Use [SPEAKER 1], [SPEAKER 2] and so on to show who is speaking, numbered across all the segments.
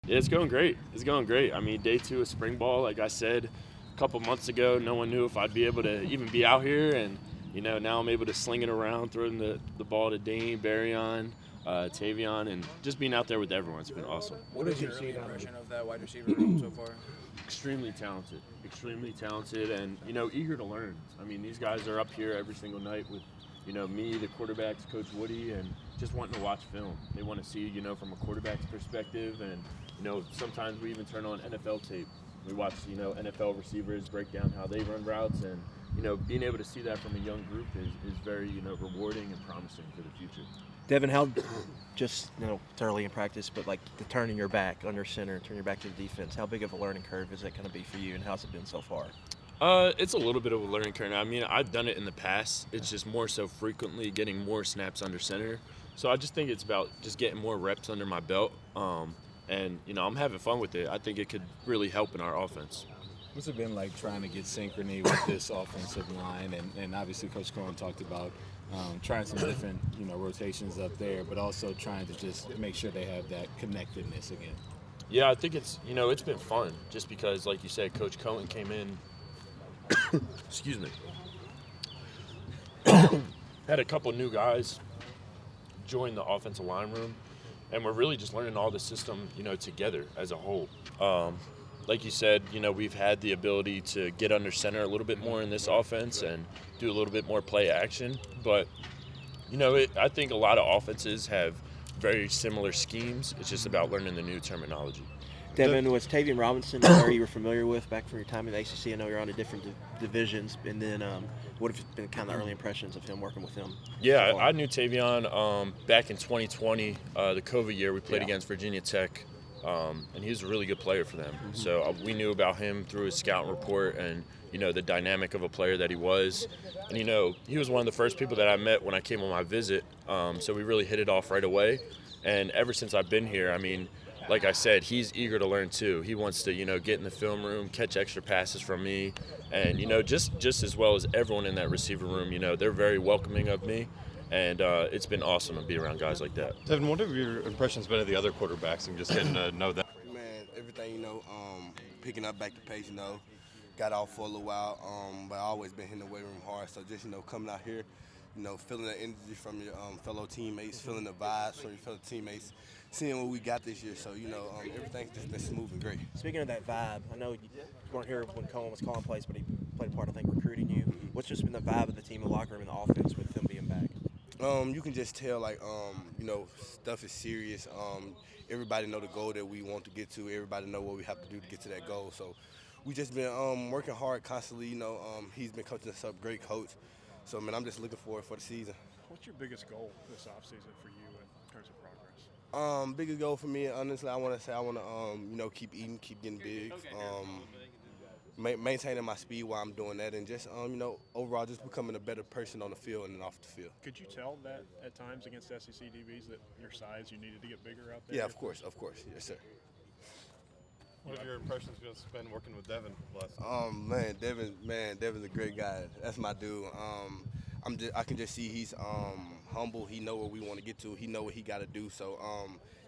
[SPEAKER 1] Yeah, it's going great. It's going great. I mean, day 2 of spring ball, like I said a couple months ago, no one knew if I'd be able to even be out here. And, now I'm able to sling it around, throwing the ball to Dane, Barion, Tavion, and just being out there with everyone. It's been awesome.
[SPEAKER 2] What is your early impression of that wide receiver room so far?
[SPEAKER 1] Extremely talented, and, eager to learn. I mean, these guys are up here every single night with, me, the quarterbacks, Coach Woody, and just wanting to watch film. They want to see, from a quarterback's perspective, and, sometimes we even turn on NFL tape. We watch, NFL receivers break down how they run routes, and, being able to see that from a young group is very, rewarding and promising for the future.
[SPEAKER 3] Devin, how just, it's early in practice, but like the turning your back under center, turning your back to the defense, how big of a learning curve is that going to be for you, and how's it been so far?
[SPEAKER 1] It's a little bit of a learning curve. I mean, I've done it in the past. It's just more so frequently getting more snaps under center. So I just think it's about just getting more reps under my belt. And, I'm having fun with it. I think it could really help in our offense.
[SPEAKER 4] What's it been like trying to get synchrony with this offensive line? And obviously Coach Cohen talked about trying some different, rotations up there, but also trying to just make sure they have that connectedness again.
[SPEAKER 1] Yeah, I think it's, it's been fun just because, like you said, Coach Cohen came in, excuse me, had a couple new guys join the offensive line room, and we're really just learning all the system, together as a whole. Like you said, we've had the ability to get under center a little bit more in this offense and do a little bit more play action. But, I think a lot of offenses have very similar schemes. It's just about learning the new terminology.
[SPEAKER 3] Devin, was Tavion Robinson a player you were familiar with back from your time in the ACC? I know you're on the different divisions. And then what have been kind of the early impressions of him working with him?
[SPEAKER 1] Yeah, I knew Tavion back in 2020, the COVID year. We played against Virginia Tech. And he was a really good player for them. Mm-hmm. So we knew about him through his scout report and, the dynamic of a player that he was. And, he was one of the first people that I met when I came on my visit. So we really hit it off right away. And ever since I've been here, I mean, like I said, he's eager to learn too. He wants to, get in the film room, catch extra passes from me. And, just as well as everyone in that receiver room, they're very welcoming of me. And it's been awesome to be around guys like that.
[SPEAKER 5] Devin, what have your impressions been of the other quarterbacks and just getting to know them?
[SPEAKER 6] Man, everything, picking up back to pace, got off for a little while, but I always been hitting the weight room hard. So just, coming out here, feeling the energy from your fellow teammates, feeling the vibes from your fellow teammates, seeing what we got this year. So, everything's just been smooth and great.
[SPEAKER 3] Speaking of that vibe, I know you weren't here when Cohen was calling plays, but he played a part, I think, recruiting you. What's just been the vibe of the team, the locker room, and the offense with them being back?
[SPEAKER 6] You can just tell, stuff is serious. Everybody know the goal that we want to get to. Everybody know what we have to do to get to that goal. So we just been working hard constantly. He's been coaching us up, great coach. So, man, I'm just looking forward for the season.
[SPEAKER 7] What's your biggest goal this offseason for you in terms of progress?
[SPEAKER 6] Biggest goal for me, honestly, I want to keep eating, keep getting big. Maintaining my speed while I'm doing that, and just overall just becoming a better person on the field and off the field.
[SPEAKER 7] Could you tell that at times against SEC DBs that your size, you needed to get bigger out there?
[SPEAKER 6] Yeah, of course, yes, sir.
[SPEAKER 5] What have your impressions been working with Devin?
[SPEAKER 6] Devin's a great guy. That's my dude. I can just see he's humble. He know where we want to get to. He know what he got to do. So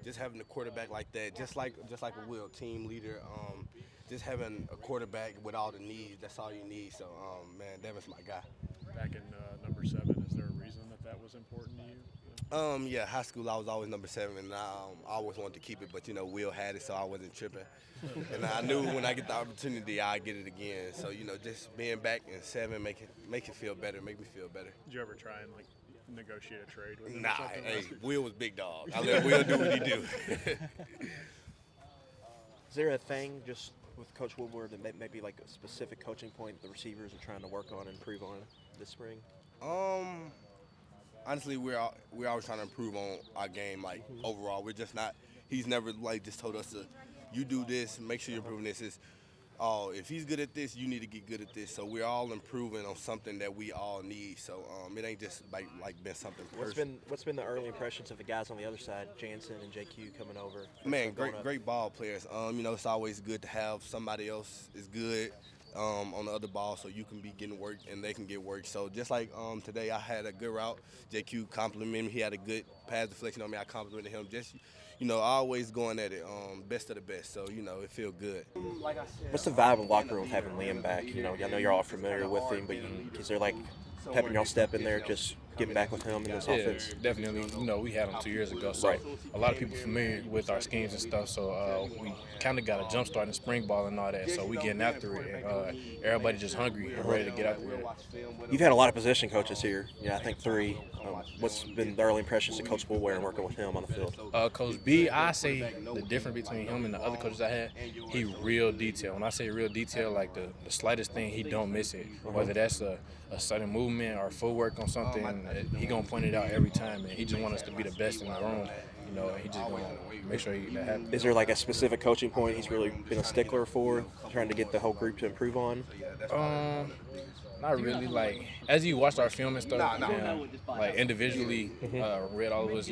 [SPEAKER 6] just having a quarterback like that, just like a Will, team leader. Just having a quarterback with all the needs, that's all you need. So, Devin's my guy.
[SPEAKER 7] Back in number 7, is there a reason that was important to you?
[SPEAKER 6] Yeah, high school I was always number 7, and I always wanted to keep it, but, Will had it, so I wasn't tripping. And I knew when I get the opportunity, I'd get it again. So, just being back in 7 make it feel better, make me feel better.
[SPEAKER 7] Did you ever try and, negotiate a trade with him?
[SPEAKER 6] Nah, Will was big dog. I let Will do what he do.
[SPEAKER 3] Is there a thing just with Coach Woodward that maybe like a specific coaching point the receivers are trying to work on and improve on this spring?
[SPEAKER 6] Honestly, we're always trying to improve on our game, overall. We're just not – he's never, just told us to, you do this, make sure you're improving this. It's, if he's good at this, you need to get good at this. So we're all improving on something that we all need. So it ain't just, been something personal.
[SPEAKER 3] What's been the early impressions of the guys on the other side, Jansen and JQ coming over?
[SPEAKER 6] Man, great ball players. It's always good to have somebody else is good on the other ball, so you can be getting work and they can get work. So just like today, I had a good route. JQ complimented me. He had a good pass deflection on me. I complimented him. Just, always going at it, best of the best. So, it feels good.
[SPEAKER 3] What's the vibe of the locker room with having Liam back? I know you're all familiar with him, but is there like pepping y'all step in there, just getting back with him in this offense?
[SPEAKER 8] Definitely. We had him 2 years ago, so a lot of people familiar with our schemes and stuff. So we kind of got a jump start in spring ball and all that. So we getting after it, and everybody just hungry and ready to get after it.
[SPEAKER 3] You've had a lot of position coaches here. I think 3. What's been the early impressions of Coach Woolware and working with him on the field?
[SPEAKER 8] Coach B, I say the difference between him and the other coaches I had, he real detail. When I say real detail, like the slightest thing, he don't miss it. Whether that's a sudden movement or footwork on something, he gonna point it out every time, and he just want us to be the best in the room. He just gonna make sure that happens.
[SPEAKER 3] Is there like a specific coaching point he's really been a stickler for, trying to get the whole group to improve on?
[SPEAKER 8] Not really. Like, as you watched our film and stuff, and, like individually read all of us,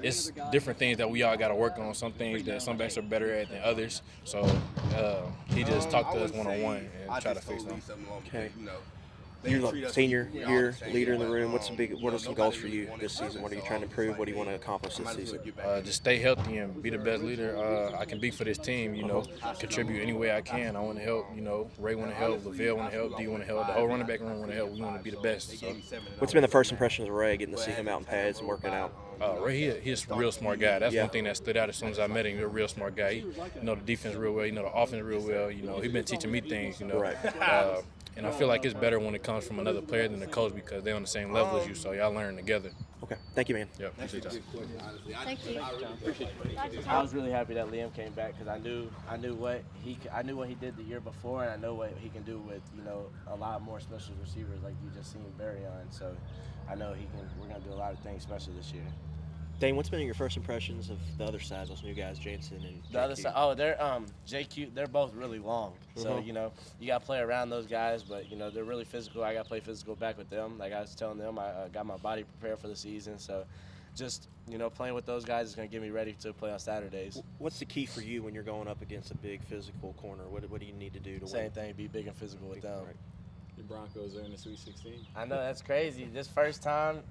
[SPEAKER 8] it's different things that we all got to work on. Some things that some backs are better at than others. So he just talked to us one-on-one and try to fix them.
[SPEAKER 3] Okay. You're the senior year leader in the room. What are some goals for you this season? What are you trying to improve? What do you want to accomplish this season?
[SPEAKER 8] Just stay healthy and be the best leader I can be for this team. Contribute any way I can. I want to help. Ray want to help. LaVelle want to help. D want to help. The whole running back room want to help. We want to be the best. So.
[SPEAKER 3] What's been the first impressions of Ray, getting to see him out in pads and working out?
[SPEAKER 8] Ray, he's a real smart guy. That's one thing that stood out as soon as I met him. He's a real smart guy. He know the defense real well. He know the offense real well. He's been teaching me things. And I feel like it's better when it comes from another player than the coach because they're on the same level as you, so y'all learn together.
[SPEAKER 3] Okay. Thank you, man.
[SPEAKER 8] Yep. Appreciate y'all.
[SPEAKER 9] Thank you.
[SPEAKER 10] I was really happy that Liam came back because I knew what he did the year before, and I know what he can do with a lot more special receivers like you just seen Barion. So I know we're gonna do a lot of things special this year.
[SPEAKER 3] Dane, what's been your first impressions of the other side, those new guys, Jansen and JQ?
[SPEAKER 10] The other side, they're JQ. They're both really long, so you got to play around those guys. But they're really physical. I got to play physical back with them. Like I was telling them, I got my body prepared for the season. So just playing with those guys is going to get me ready to play on Saturdays.
[SPEAKER 3] What's the key for you when you're going up against a big physical corner? What do you need to do to win?
[SPEAKER 10] Same thing, be big and physical with them.
[SPEAKER 3] Right.
[SPEAKER 4] The Broncos are in the Sweet 16.
[SPEAKER 10] I know, that's crazy. This first time,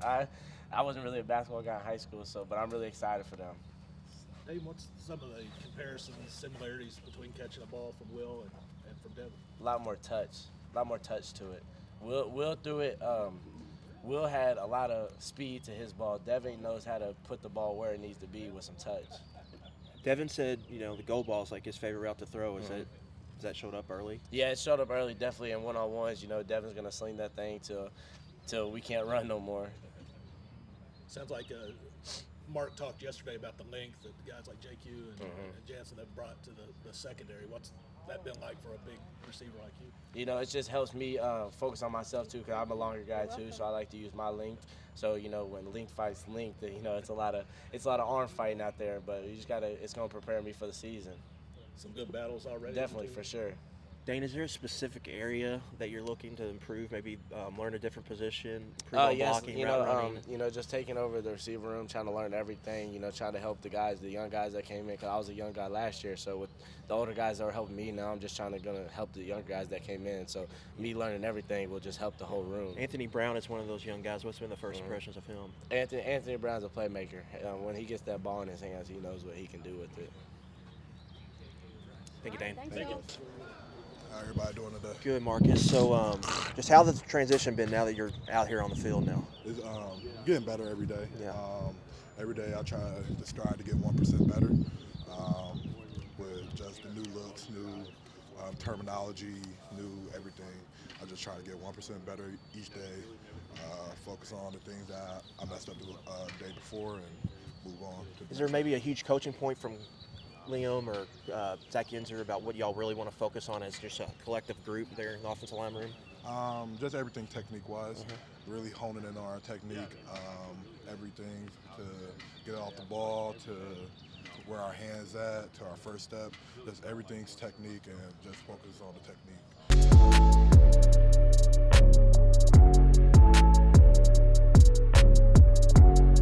[SPEAKER 10] I wasn't really a basketball guy in high school, but I'm really excited for them.
[SPEAKER 11] Dave, what's some of the comparisons, similarities between catching a ball from Will and from Devin?
[SPEAKER 10] A lot more touch to it. Will threw it. Will had a lot of speed to his ball. Devin knows how to put the ball where it needs to be with some touch.
[SPEAKER 3] Devin said, the goal ball is like his favorite route to throw. Has that showed up early?
[SPEAKER 10] Yeah, it showed up early, definitely in one-on-ones. Devin's gonna sling that thing till we can't run no more.
[SPEAKER 11] Sounds like Mark talked yesterday about the length that guys like JQ and Jansen have brought to the secondary. What's that been like for a big receiver like you?
[SPEAKER 10] It just helps me focus on myself too, because I'm a longer guy too, so I like to use my length. So when length fights length, it's a lot of arm fighting out there. But it's gonna prepare me for the season.
[SPEAKER 11] Some good battles already.
[SPEAKER 10] Definitely, for sure.
[SPEAKER 3] Dane, is there a specific area that you're looking to improve? Maybe learn a different position, improve on blocking, route running?
[SPEAKER 10] Just taking over the receiver room, trying to learn everything. Trying to help the young guys that came in. Because I was a young guy last year, so with the older guys that are helping me now, I'm just gonna help the young guys that came in. So me learning everything will just help the whole room.
[SPEAKER 3] Anthony Brown is one of those young guys. What's been the first impressions of him?
[SPEAKER 10] Anthony Brown's a playmaker. When he gets that ball in his hands, he knows what he can do with it.
[SPEAKER 3] Thank you, Dane.
[SPEAKER 9] Thank you.
[SPEAKER 12] How everybody doing today?
[SPEAKER 3] Good, Marcus. So, just how's the transition been now that you're out here on the field now?
[SPEAKER 12] It's getting better every day.
[SPEAKER 3] Yeah.
[SPEAKER 12] Every day I try to strive to get 1% better with just the new looks, new terminology, new everything. I just try to get 1% better each day, focus on the things that I messed up the day before and move on.
[SPEAKER 3] Is there maybe a huge coaching point from Liam or Zach Yenzer about what y'all really want to focus on as just a collective group there in the offensive line room?
[SPEAKER 12] Just everything technique-wise, really honing in on our technique, everything to get off the ball, to where our hands at, to our first step. Just everything's technique and just focus on the technique.